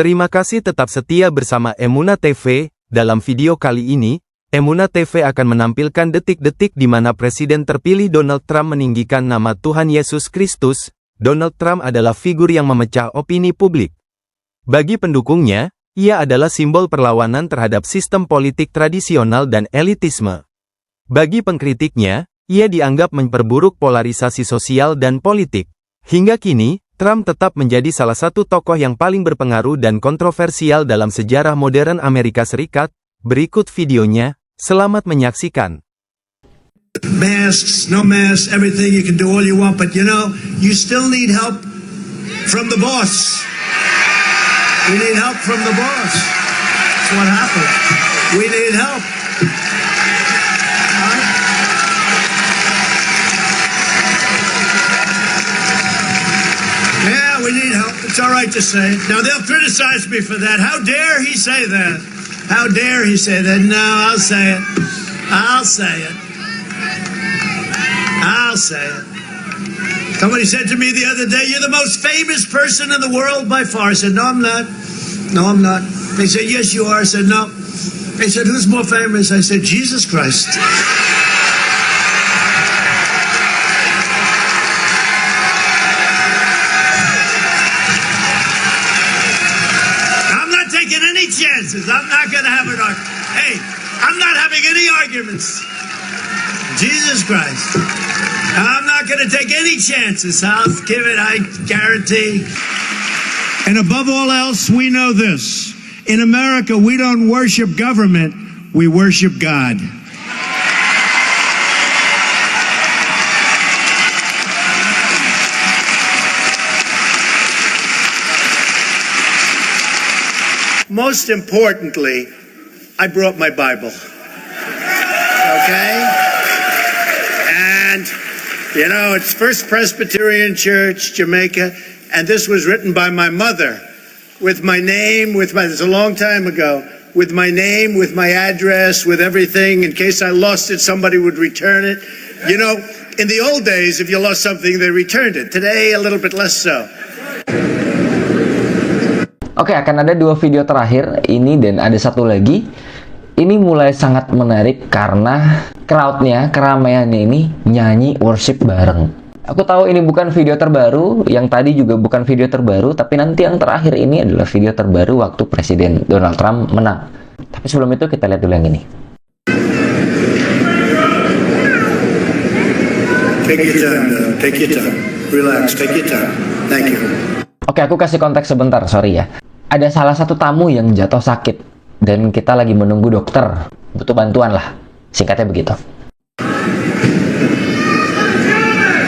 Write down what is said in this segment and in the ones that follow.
Terima kasih tetap setia bersama Emuna TV. Dalam video kali ini, Emuna TV akan menampilkan detik-detik di mana Presiden terpilih Donald Trump meninggikan nama Tuhan Yesus Kristus. Donald Trump adalah figur yang memecah opini publik. Bagi pendukungnya, ia adalah simbol perlawanan terhadap sistem politik tradisional dan elitisme. Bagi pengkritiknya, ia dianggap memperburuk polarisasi sosial dan politik. Hingga kini, Trump tetap menjadi salah satu tokoh yang paling berpengaruh dan kontroversial dalam sejarah modern Amerika Serikat. Berikut videonya, selamat menyaksikan. Masks, no masks, everything, you can do all you want, but you still need help from the boss. We need help from the boss. That's what happened. We need help. Yeah, we need help. It's all right to say. Now, they'll criticize me for that. How dare he say that? How dare he say that? No, I'll say it. I'll say it. I'll say it. Somebody said to me the other day, "You're the most famous person in the world by far." I said, "No, I'm not. No, I'm not." They said, "Yes, you are." I said, "No." They said, "Who's more famous?" I said, "Jesus Christ." Taking any chances. I'm not going to have an argument. Hey, I'm not having any arguments. Jesus Christ. I'm not going to take any chances. I'll give it, I guarantee. And above all else, we know this. In America, we don't worship government, we worship God. Most importantly, I brought my Bible. Okay? And, it's First Presbyterian Church, Jamaica, and this was written by my mother with my name, it's a long time ago, with my name, with my address, with everything. In case I lost it, somebody would return it. In the old days, if you lost something, they returned it. Today, a little bit less so. Oke, akan ada 2 video terakhir ini dan ada satu lagi. Ini mulai sangat menarik karena crowdnya, keramaiannya ini nyanyi worship bareng. Aku tahu ini bukan video terbaru, yang tadi juga bukan video terbaru, tapi nanti yang terakhir ini adalah video terbaru waktu Presiden Donald Trump menang. Tapi sebelum itu kita lihat dulu yang ini. Take your time, take your time. Relax, take your time. Thank you. Oke, aku kasih konteks sebentar, sorry ya. Ada salah satu tamu yang jatuh sakit, dan kita lagi menunggu dokter. Butuh bantuan lah. Singkatnya begitu.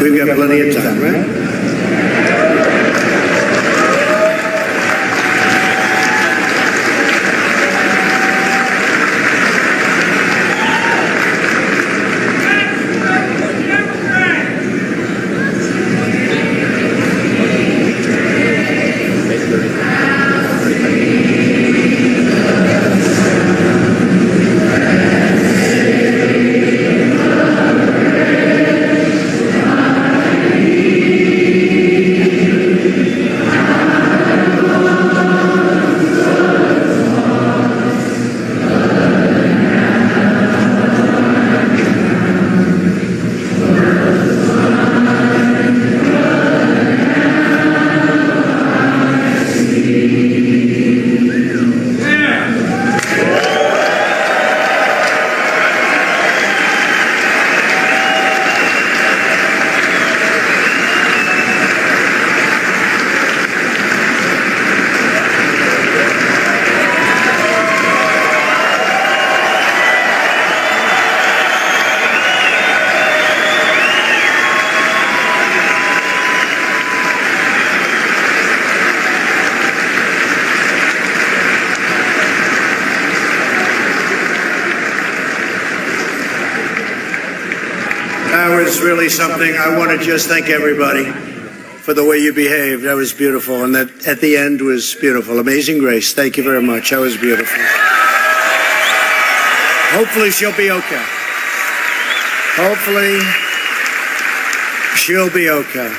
We've got plenty of time, right? That was really something. I want to just thank everybody for the way you behaved. That was beautiful. And that at the end was beautiful. Amazing Grace. Thank you very much. That was beautiful. Hopefully she'll be okay. Hopefully she'll be okay.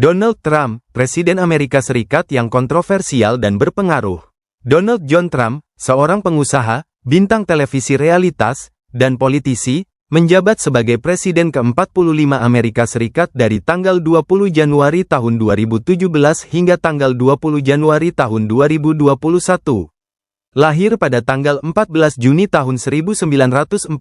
Donald Trump, Presiden Amerika Serikat yang kontroversial dan berpengaruh. Donald John Trump, seorang pengusaha, bintang televisi realitas, dan politisi, menjabat sebagai Presiden ke-45 Amerika Serikat dari tanggal 20 Januari tahun 2017 hingga tanggal 20 Januari tahun 2021. Lahir pada tanggal 14 Juni tahun 1946,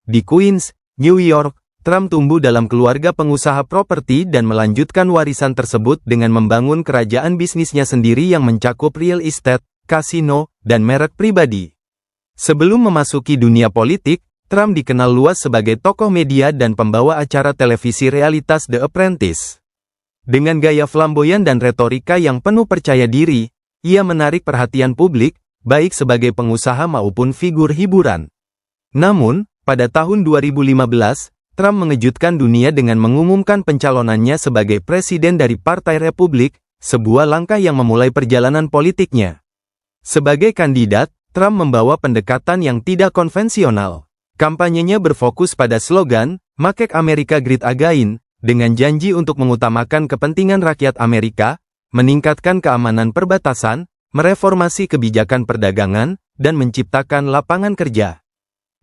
di Queens, New York, Trump tumbuh dalam keluarga pengusaha properti dan melanjutkan warisan tersebut dengan membangun kerajaan bisnisnya sendiri yang mencakup real estate, kasino, dan merek pribadi. Sebelum memasuki dunia politik, Trump dikenal luas sebagai tokoh media dan pembawa acara televisi realitas The Apprentice. Dengan gaya flamboyan dan retorika yang penuh percaya diri, ia menarik perhatian publik, baik sebagai pengusaha maupun figur hiburan. Namun, pada tahun 2015, Trump mengejutkan dunia dengan mengumumkan pencalonannya sebagai presiden dari Partai Republik, sebuah langkah yang memulai perjalanan politiknya. Sebagai kandidat, Trump membawa pendekatan yang tidak konvensional. Kampanyenya berfokus pada slogan, Make America Great Again, dengan janji untuk mengutamakan kepentingan rakyat Amerika, meningkatkan keamanan perbatasan, mereformasi kebijakan perdagangan, dan menciptakan lapangan kerja.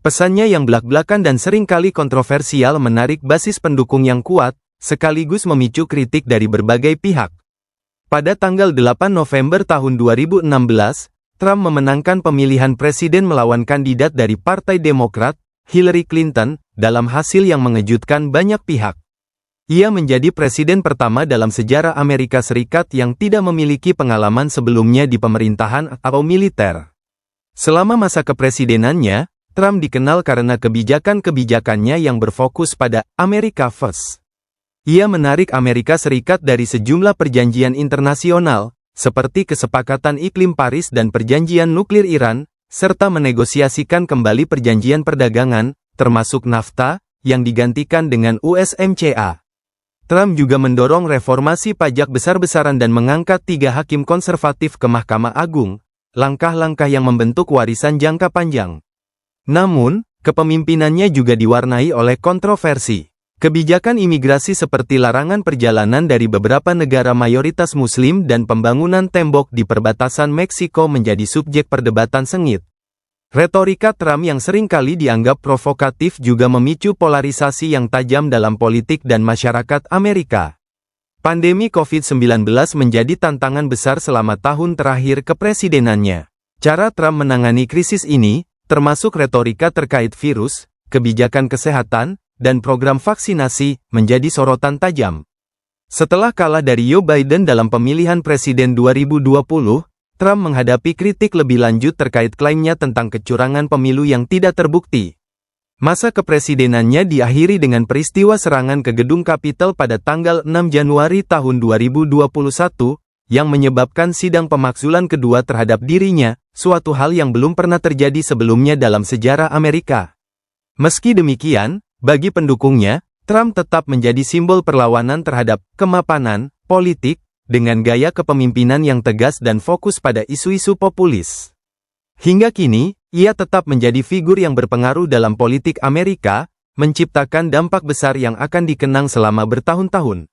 Pesannya yang belak-belakan dan seringkali kontroversial menarik basis pendukung yang kuat, sekaligus memicu kritik dari berbagai pihak. Pada tanggal 8 November tahun 2016, Trump memenangkan pemilihan presiden melawan kandidat dari Partai Demokrat, Hillary Clinton, dalam hasil yang mengejutkan banyak pihak. Ia menjadi presiden pertama dalam sejarah Amerika Serikat yang tidak memiliki pengalaman sebelumnya di pemerintahan atau militer. Selama masa kepresidenannya, Trump dikenal karena kebijakan-kebijakannya yang berfokus pada America First. Ia menarik Amerika Serikat dari sejumlah perjanjian internasional, seperti Kesepakatan Iklim Paris dan Perjanjian Nuklir Iran, serta menegosiasikan kembali perjanjian perdagangan, termasuk NAFTA, yang digantikan dengan USMCA. Trump juga mendorong reformasi pajak besar-besaran dan mengangkat 3 hakim konservatif ke Mahkamah Agung, langkah-langkah yang membentuk warisan jangka panjang. Namun, kepemimpinannya juga diwarnai oleh kontroversi. Kebijakan imigrasi seperti larangan perjalanan dari beberapa negara mayoritas Muslim dan pembangunan tembok di perbatasan Meksiko menjadi subjek perdebatan sengit. Retorika Trump yang seringkali dianggap provokatif juga memicu polarisasi yang tajam dalam politik dan masyarakat Amerika. Pandemi COVID-19 menjadi tantangan besar selama tahun terakhir kepresidenannya. Cara Trump menangani krisis ini, termasuk retorika terkait virus, kebijakan kesehatan, dan program vaksinasi, menjadi sorotan tajam. Setelah kalah dari Joe Biden dalam pemilihan presiden 2020, Trump menghadapi kritik lebih lanjut terkait klaimnya tentang kecurangan pemilu yang tidak terbukti. Masa kepresidenannya diakhiri dengan peristiwa serangan ke gedung Capitol pada tanggal 6 Januari tahun 2021, yang menyebabkan sidang pemakzulan kedua terhadap dirinya, suatu hal yang belum pernah terjadi sebelumnya dalam sejarah Amerika. Meski demikian, bagi pendukungnya, Trump tetap menjadi simbol perlawanan terhadap kemapanan politik, dengan gaya kepemimpinan yang tegas dan fokus pada isu-isu populis. Hingga kini, ia tetap menjadi figur yang berpengaruh dalam politik Amerika, menciptakan dampak besar yang akan dikenang selama bertahun-tahun.